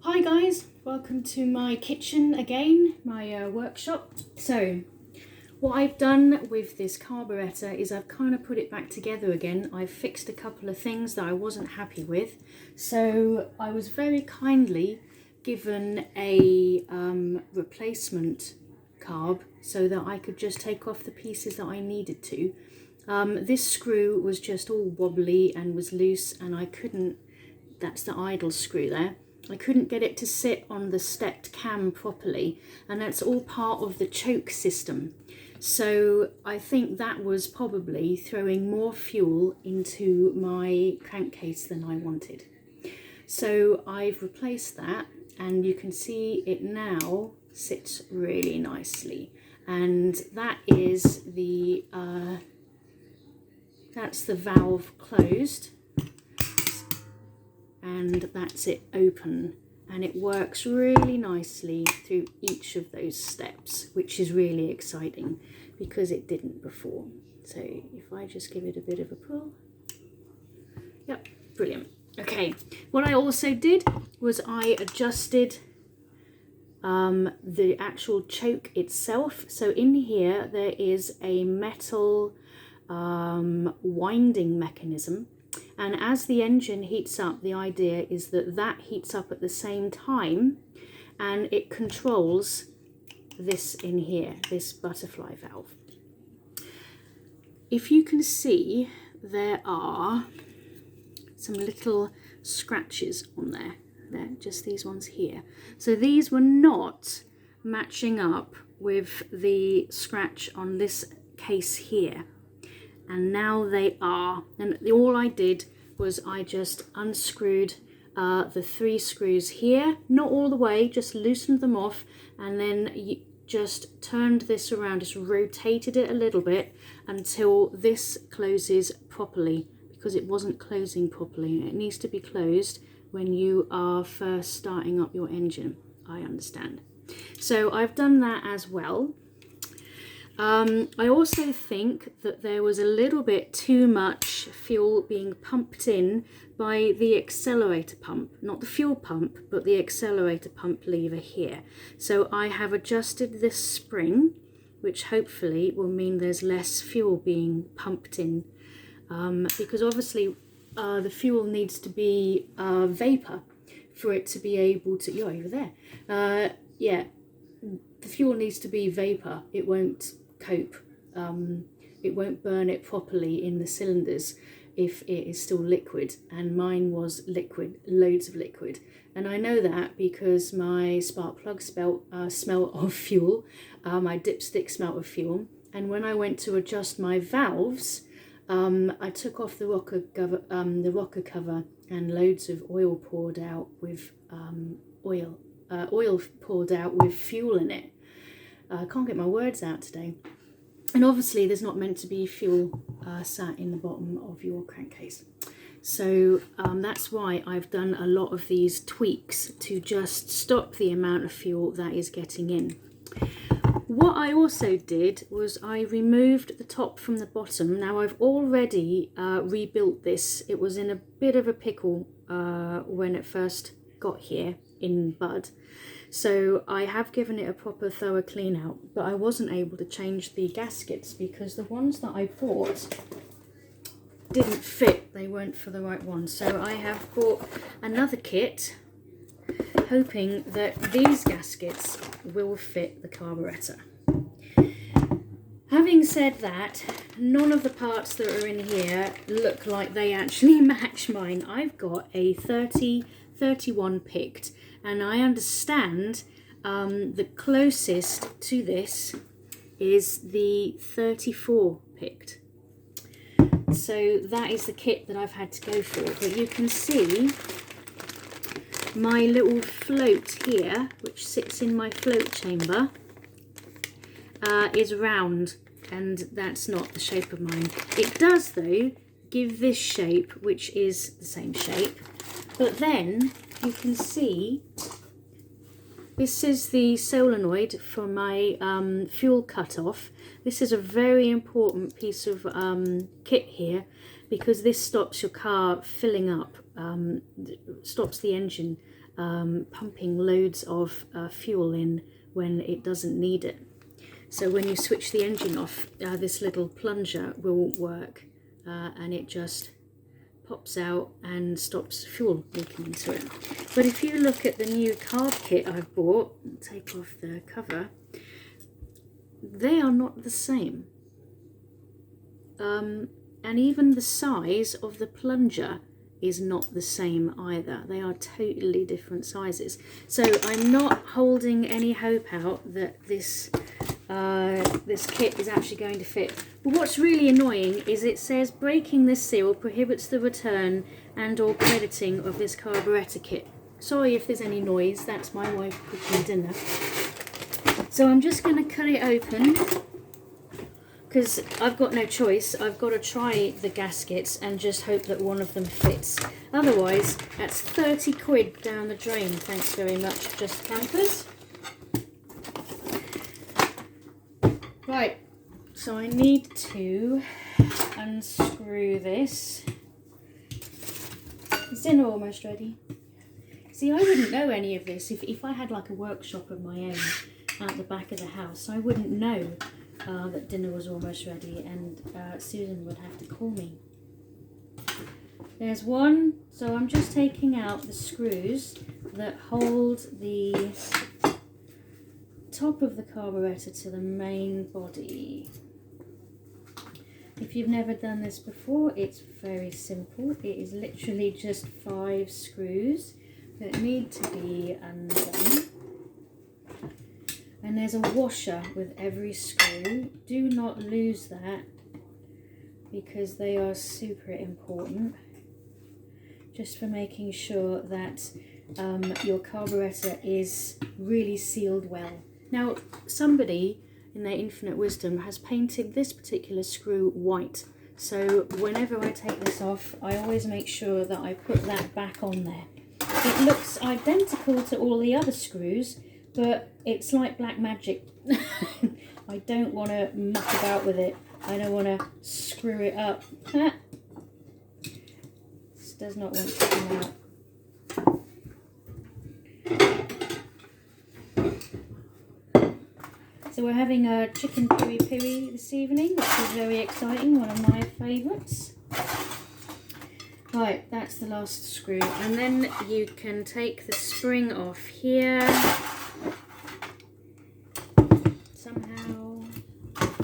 Hi guys, welcome to my kitchen again, my workshop. So what I've done with this carburetor is I've kind of put it back together again. I've fixed a couple of things that I wasn't happy with. So I was very kindly given a replacement carb so that I could just take off the pieces that I needed to. This screw was just all wobbly and was loose, and I couldn't, that's the idle screw there, I couldn't get it to sit on the stepped cam properly, and that's all part of the choke system. So I think that was probably throwing more fuel into my crankcase than I wanted. So I've replaced that, and you can see it now sits really nicely. And that is the that's the valve closed, and that's it open, and it works really nicely through each of those steps, which is really exciting because it didn't before. So if I just give it a bit of a pull, yep, brilliant. Okay, what I also did was I adjusted the actual choke itself. So in here there is a metal winding mechanism, and as the engine heats up, the idea is that that heats up at the same time, and it controls this in here, this butterfly valve. If you can see, there are some little scratches on there. They're just these ones here. So these were not matching up with the scratch on this case here, and now they are. And all I did was I just unscrewed the 3 screws here, not all the way, just loosened them off, and then just turned this around, just rotated it a little bit until this closes properly, because it wasn't closing properly. It needs to be closed when you are first starting up your engine, I understand. So I've done that as well. I also think that there was a little bit too much fuel being pumped in by the accelerator pump, not the fuel pump, but the accelerator pump lever here. So I have adjusted this spring, which hopefully will mean there's less fuel being pumped in, because obviously the fuel needs to be vapor for it to be able to, you're over there, yeah, the fuel needs to be vapor. It won't cope, it won't burn it properly in the cylinders if it is still liquid, and mine was liquid, loads of liquid. And I know that because my spark plug smell of fuel, my dipstick smelt of fuel, and when I went to adjust my valves, I took off the rocker cover, and loads of oil poured out with oil poured out with fuel in it. I can't get my words out today. And obviously there's not meant to be fuel sat in the bottom of your crankcase. So that's why I've done a lot of these tweaks to just stop the amount of fuel that is getting in. What I also did was I removed the top from the bottom. Now I've already rebuilt this. It was in a bit of a pickle when it first got here in bud. So I have given it a proper thorough clean out, but I wasn't able to change the gaskets because the ones that I bought didn't fit. They weren't for the right one. So I have bought another kit, hoping that these gaskets will fit the carburetor. Having said that, none of the parts that are in here look like they actually match mine. I've got a 30-31 picked, and I understand the closest to this is the 34 picked. So that is the kit that I've had to go for. But you can see my little float here, which sits in my float chamber, is round, and that's not the shape of mine. It does though give this shape, which is the same shape, but then you can see this is the solenoid for my fuel cutoff. This is a very important piece of kit here, because this stops your car filling up, stops the engine pumping loads of fuel in when it doesn't need it. So when you switch the engine off, this little plunger will work and it just pops out and stops fuel leaking into it. But if you look at the new carb kit I've bought, take off the cover, they are not the same. And even the size of the plunger is not the same either. They are totally different sizes. So I'm not holding any hope out that this kit is actually going to fit. But what's really annoying is it says breaking this seal prohibits the return and or crediting of this carburetor kit. Sorry if there's any noise, that's my wife cooking dinner. So I'm just going to cut it open because I've got no choice. I've got to try the gaskets and just hope that one of them fits. Otherwise, that's 30 quid down the drain. Thanks very much, Just Campers. Right, so I need to unscrew this. Is dinner almost ready? See, I wouldn't know any of this. If I had like a workshop of my own at the back of the house, I wouldn't know that dinner was almost ready, and Susan would have to call me. There's one, so I'm just taking out the screws that hold the top of the carburetor to the main body. If you've never done this before, it's very simple. It is literally just 5 screws that need to be undone. And there's a washer with every screw. Do not lose that because they are super important, just for making sure that your carburetor is really sealed well. Now, somebody in their infinite wisdom has painted this particular screw white. So whenever I take this off, I always make sure that I put that back on there. It looks identical to all the other screws, but it's like black magic. I don't want to muck about with it. I don't want to screw it up. This does not want to come out. So we're having a chicken piri-piri this evening, which is very exciting, one of my favourites. Right, that's the last screw. And then you can take the spring off here. Somehow put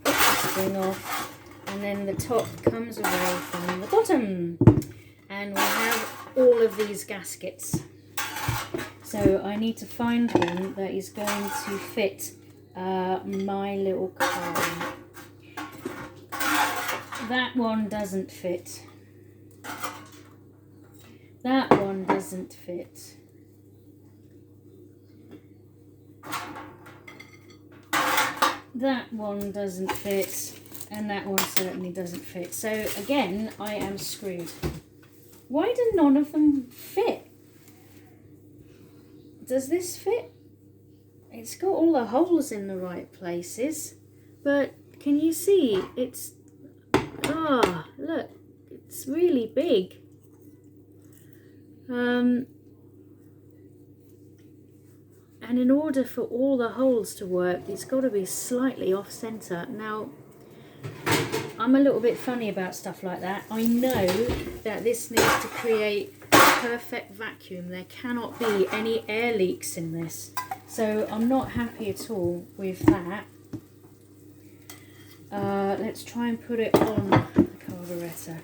the spring off, and then the top comes away from the bottom. And we have all of these gaskets. So I need to find one that is going to fit my little car. That one doesn't fit. That one doesn't fit. That one doesn't fit. And that one certainly doesn't fit. So again, I am screwed. Why do none of them fit? Does this fit? It's got all the holes in the right places, but can you see it's, look, it's really big. And in order for all the holes to work, it's got to be slightly off center. Now, I'm a little bit funny about stuff like that. I know that this needs to create perfect vacuum. There cannot be any air leaks in this. So I'm not happy at all with that. Let's try and put it on the carburetor.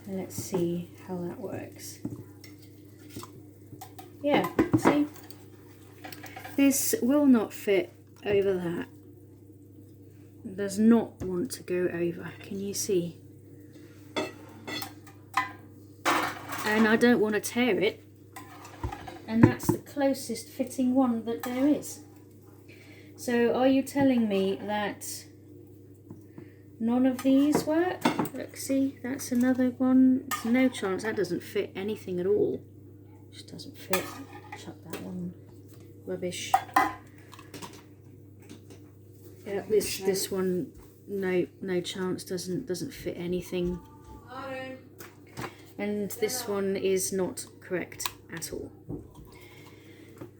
And let's see how that works. Yeah, see? This will not fit over that. It does not want to go over. Can you see? And I don't want to tear it. And that's the closest fitting one that there is. So are you telling me that none of these work? Look, see, that's another one. There's no chance that doesn't fit anything at all. Just doesn't fit. Chuck that one. Rubbish. Yeah, this one, no chance, doesn't fit anything. and this one is not correct at all.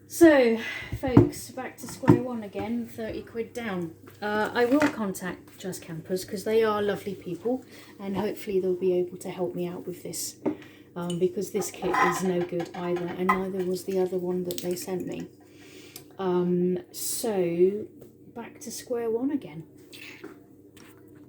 So, folks, back to square one again, 30 quid down. I will contact Just Campers because they are lovely people, and hopefully they'll be able to help me out with this, because this kit is no good either, and neither was the other one that they sent me. So, back to square one again.